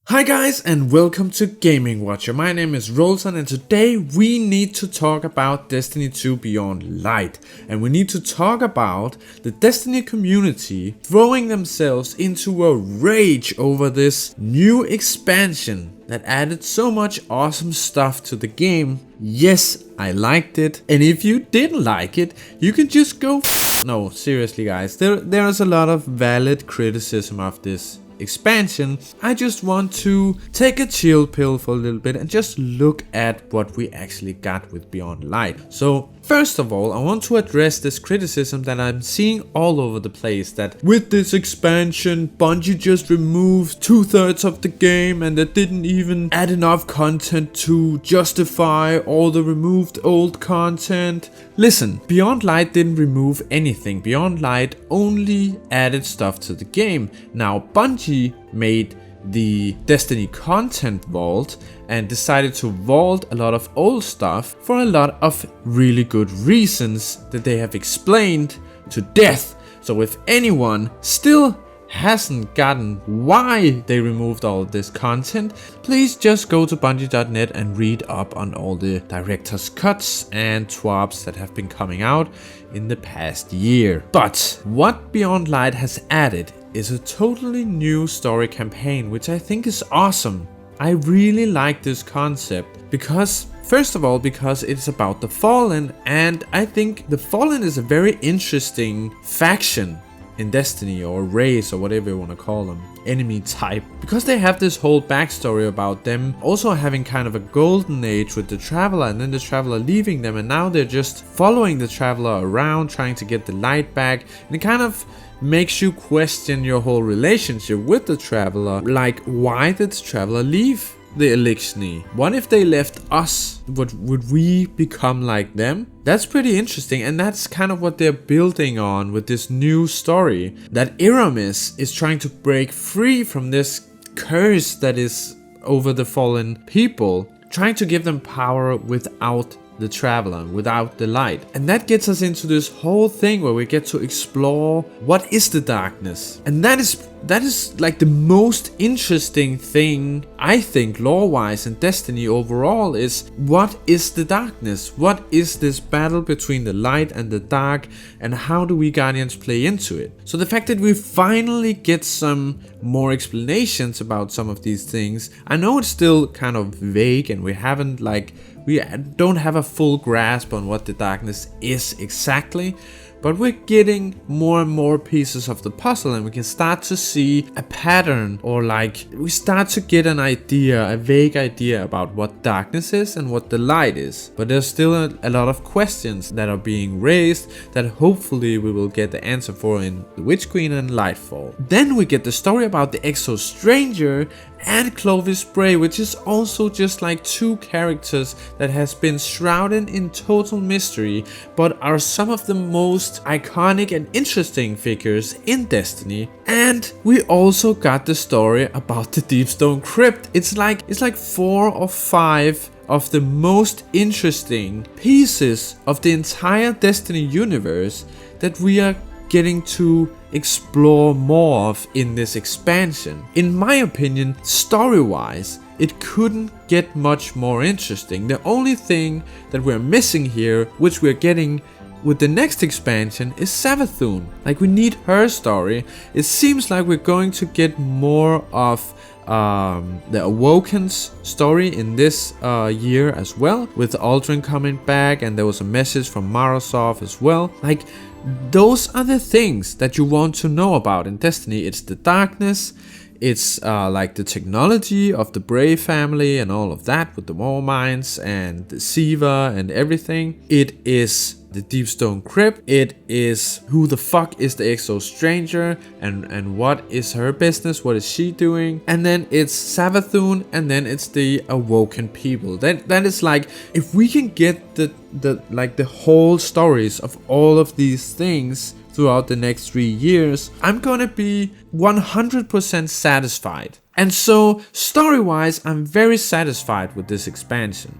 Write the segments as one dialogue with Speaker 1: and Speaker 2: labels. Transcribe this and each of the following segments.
Speaker 1: Hi guys and welcome to Gaming Watcher. My name is Rolson and today we need to talk about Destiny 2 Beyond Light. And we need to talk about the Destiny community throwing themselves into a rage over this new expansion that added so much awesome stuff to the game. Yes, I liked it. And if you didn't like it, you can just go No, seriously guys, there is a lot of valid criticism of this expansion. I just want to take a chill pill for a little bit and just look at what we actually got with Beyond Light. So first of all, I want to address this criticism that I'm seeing all over the place, that with this expansion Bungie just removed 2/3 of the game and they didn't even add enough content to justify all the removed old content. Listen, Beyond Light didn't remove anything. Beyond Light only added stuff to the game. Now Bungie made the Destiny content vault and decided to vault a lot of old stuff for a lot of really good reasons that they have explained to death. So if anyone still hasn't gotten why they removed all of this content, please just go to bungie.net and read up on all the director's cuts and TWABs that have been coming out in the past year. But what Beyond Light has added is a totally new story campaign, which I think is awesome. I really like this concept because, first of all, because it's about the Fallen, and I think the Fallen is a very interesting faction in Destiny, or race, or whatever you want to call them, enemy type, because they have this whole backstory about them also having kind of a golden age with the Traveler, and then the Traveler leaving them, and now they're just following the Traveler around trying to get the light back, and it kind of makes you question your whole relationship with the Traveler. Like, why did the Traveler leave the Eliksni? What if they left us? Would we become like them? That's pretty interesting, and that's kind of what they're building on with this new story. That Eramis is trying to break free from this curse that is over the fallen people, trying to give them power without the Traveler, without the light. And that gets us into this whole thing where we get to explore what is the darkness. And that is like the most interesting thing, I think, lore-wise in Destiny overall, is what is the darkness? What is this battle between the light and the dark, and how do we Guardians play into it? So the fact that we finally get some more explanations about some of these things, I know it's still kind of vague and we don't have a full grasp on what the darkness is exactly, but we're getting more and more pieces of the puzzle, and we can start to see a pattern, or like we start to get an idea, a vague idea about what darkness is and what the light is. But there's still a lot of questions that are being raised that hopefully we will get the answer for in The Witch Queen and Lightfall. Then we get the story about the Exo Stranger and Clovis Bray, which is also just like two characters that has been shrouded in total mystery, but are some of the most iconic and interesting figures in Destiny. And we also got the story about the Deepstone Crypt. It's like 4 or 5 of the most interesting pieces of the entire Destiny universe that we are getting to explore more of in this expansion. In my opinion, story-wise, it couldn't get much more interesting. The only thing that we're missing here, which we're getting with the next expansion, is Savathun. Like, we need her story. It seems like we're going to get more of the Awoken's story in this year as well, with Aldrin coming back, and there was a message from Marasov as well. Like, those are the things that you want to know about in Destiny. It's the darkness, it's like the technology of the Bray family and all of that with the War Mines and the Siva and everything. It is the Deepstone Crypt. It is who the fuck is the Exo Stranger, and what is her business, what is she doing. And then it's Savathun, and then it's the Awoken people. That is like, if we can get the whole stories of all of these things throughout the next 3 years, I'm gonna be 100% satisfied. And so story-wise, I'm very satisfied with this expansion.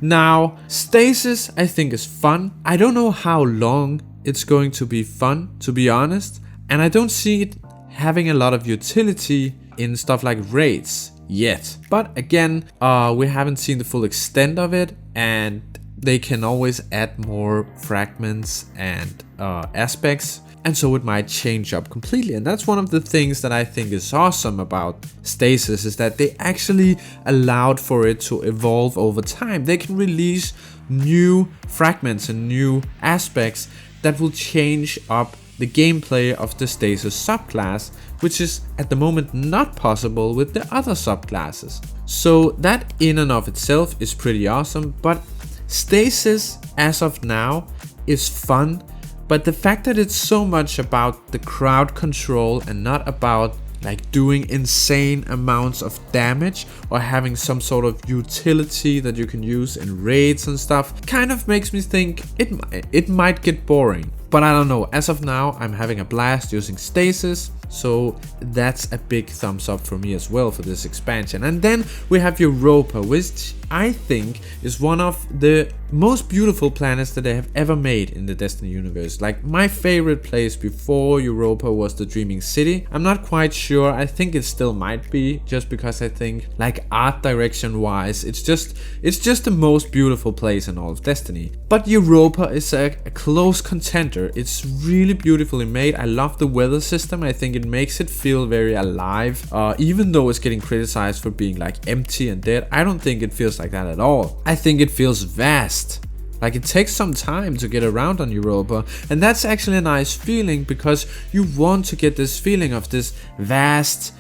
Speaker 1: Now, Stasis I think is fun. I don't know how long it's going to be fun, to be honest, and I don't see it having a lot of utility in stuff like raids. yet. But again, we haven't seen the full extent of it, and they can always add more fragments and aspects, and so it might change up completely. And that's one of the things that I think is awesome about Stasis, is that they actually allowed for it to evolve over time. They can release new fragments and new aspects that will change up the gameplay of the Stasis subclass, which is at the moment not possible with the other subclasses. So that in and of itself is pretty awesome, but Stasis as of now is fun. But the fact that it's so much about the crowd control and not about like doing insane amounts of damage or having some sort of utility that you can use in raids and stuff kind of makes me think it might get boring. But I don't know, as of now I'm having a blast using Stasis, so that's a big thumbs up for me as well for this expansion. And then we have Europa, which I think is one of the most beautiful planets that they have ever made in the Destiny universe. Like, my favorite place before Europa was the Dreaming City. I'm not quite sure, I think it still might be, just because I think like art direction wise it's just the most beautiful place in all of Destiny. But Europa is a close contender. It's really beautifully made. I love the weather system. I think it makes it feel very alive, even though it's getting criticized for being like empty and dead. I don't think it feels like that at all. I think it feels vast. Like, it takes some time to get around on Europa, and that's actually a nice feeling, because you want to get this feeling of this vast,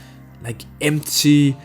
Speaker 1: like empty,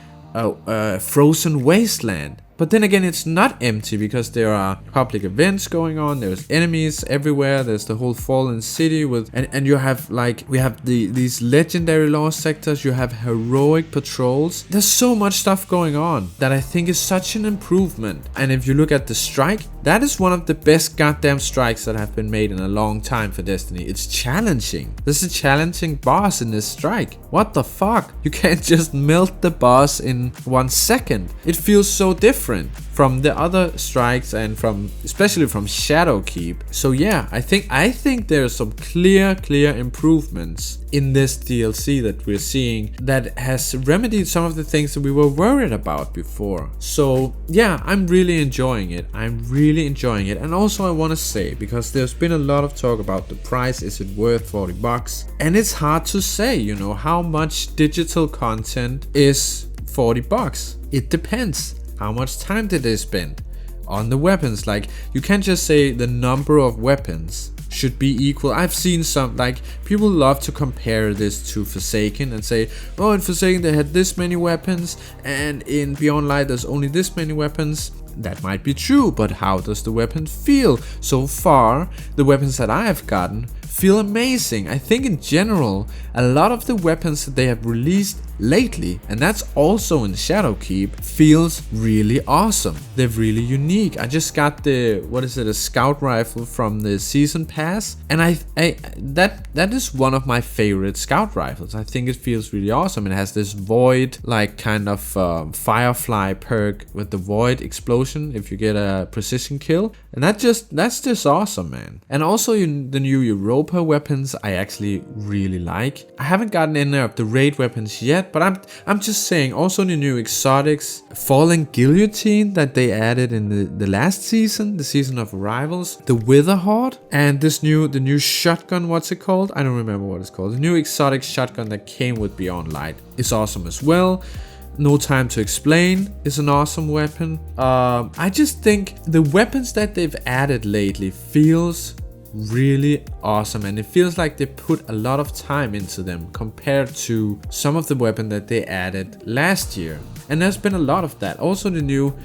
Speaker 1: frozen wasteland. But then again, it's not empty, because there are public events going on, there's enemies everywhere, there's the whole Fallen City with, and you have like, we have these legendary lost sectors, you have heroic patrols. There's so much stuff going on that I think is such an improvement. And if you look at the strike, that is one of the best goddamn strikes that have been made in a long time for Destiny. It's challenging. There's a challenging boss in this strike. What the fuck? You can't just melt the boss in 1 second. It feels so different from the other strikes and especially from Shadowkeep. So yeah, I think there's some clear improvements in this DLC that we're seeing that has remedied some of the things that we were worried about before. So yeah, I'm really enjoying it. And also I want to say, because there's been a lot of talk about the price, is it worth $40? And it's hard to say, you know, how much digital content is $40. It depends. How much time did they spend on the weapons? Like, you can't just say the number of weapons should be equal. I've seen some, like, people love to compare this to Forsaken and say, oh, in Forsaken they had this many weapons, and in Beyond Light there's only this many weapons. That might be true, but how does the weapon feel? So far, the weapons that I have gotten feel amazing. I think in general, a lot of the weapons that they have released lately, and that's also in Shadowkeep, feels really awesome. They're really unique. I just got the, what is it, a scout rifle from the season pass, and that is one of my favorite scout rifles. I think it feels really awesome. It has this void, like kind of firefly perk with the void explosion if you get a precision kill, and that's just awesome, man. And also the new Europa weapons I actually really like. I haven't gotten any of the raid weapons yet, but I'm just saying, also the new exotics, Fallen Guillotine that they added in the last season, the season of Arrivals, the Witherhoard, and the new shotgun, what's it called? I don't remember what it's called. The new exotic shotgun that came with Beyond Light is awesome as well. No Time to Explain is an awesome weapon. I just think the weapons that they've added lately feels really awesome, and it feels like they put a lot of time into them compared to some of the weapon that they added last year, and there's been a lot of that. Also the new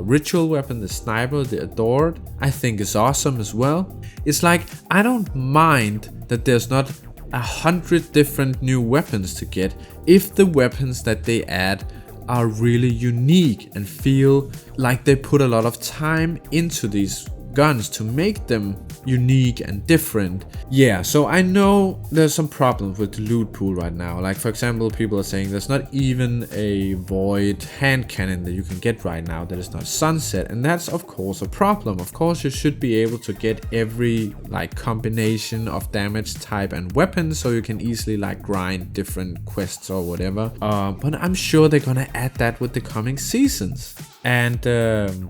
Speaker 1: ritual weapon, the sniper, the Adored, I think is awesome as well. It's like, I don't mind that there's not 100 different new weapons to get if the weapons that they add are really unique and feel like they put a lot of time into these guns to make them unique and different. Yeah, so I know there's some problems with the loot pool right now. Like, for example, people are saying there's not even a void hand cannon that you can get right now that is not sunset, and that's of course a problem. Of course, you should be able to get every like combination of damage type and weapons, so you can easily like grind different quests or whatever. But I'm sure they're gonna add that with the coming seasons. And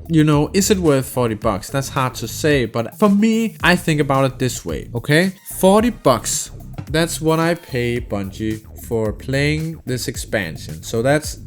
Speaker 1: you know, is it worth 40 bucks? That's hard to say, but for me, I think about it this way, okay? 40 bucks, that's what I pay Bungie for playing this expansion. So that's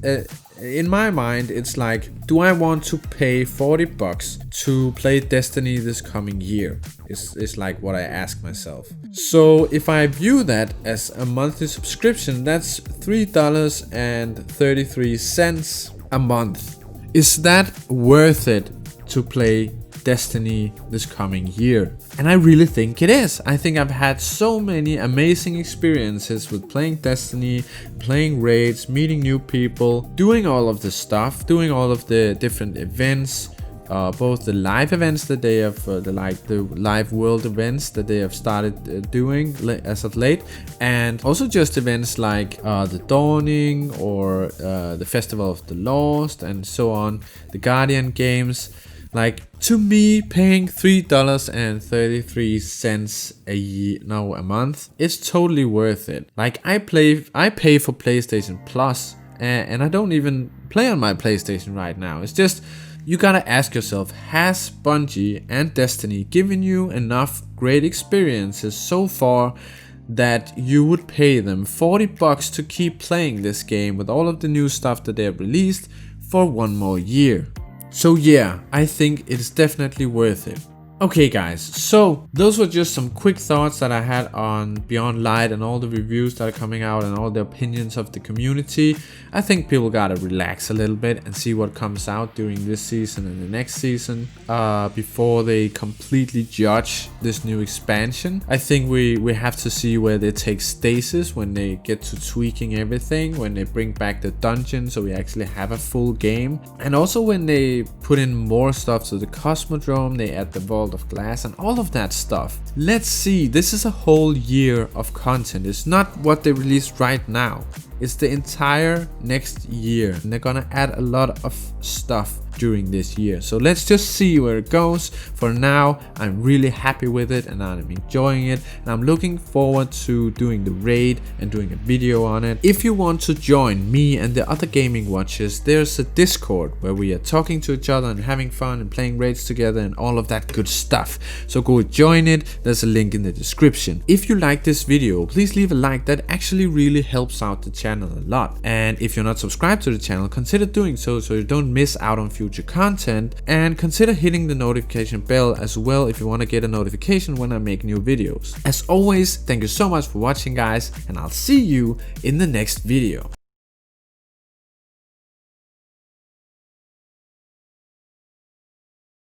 Speaker 1: in my mind, it's like, do I want to pay 40 bucks to play Destiny this coming year? Is like what I ask myself. So if I view that as a monthly subscription, that's $3.33 a month. Is that worth it to play Destiny this coming year? And I really think it is. I think I've had so many amazing experiences with playing Destiny, playing raids, meeting new people, doing all of the stuff, doing all of the different events, both the live events that they have, the live world events that they have started doing as of late, and also just events like the Dawning or the Festival of the Lost and so on, the Guardian games. Like, to me, paying $3.33 a month is totally worth it. Like, I pay for PlayStation Plus, and I don't even play on my PlayStation right now. It's just, you gotta ask yourself, has Bungie and Destiny given you enough great experiences so far that you would pay them 40 bucks to keep playing this game with all of the new stuff that they have released for one more year? So yeah, I think it's definitely worth it. Okay guys, so those were just some quick thoughts that I had on Beyond Light and all the reviews that are coming out and all the opinions of the community. I think people gotta relax a little bit and see what comes out during this season and the next season before they completely judge this new expansion. I think we have to see where they take Stasis when they get to tweaking everything, when they bring back the dungeon so we actually have a full game, and also when they put in more stuff to the Cosmodrome, they add the Vault of Glass and all of that stuff. Let's see, this is a whole year of content. It's not what they released right now. It's the entire next year, and they're gonna add a lot of stuff during this year. So let's just see where it goes. For now, I'm really happy with it and I'm enjoying it, and I'm looking forward to doing the raid and doing a video on it. If you want to join me and the other gaming watchers, there's a Discord where we are talking to each other and having fun and playing raids together and all of that good stuff. So go join it. There's a link in the description. If you like this video, please leave a like. That actually really helps out the channel a lot. And if you're not subscribed to the channel, consider doing so you don't miss out on future content, and consider hitting the notification bell as well if you want to get a notification when I make new videos. As always, thank you so much for watching guys, and I'll see you in the next video.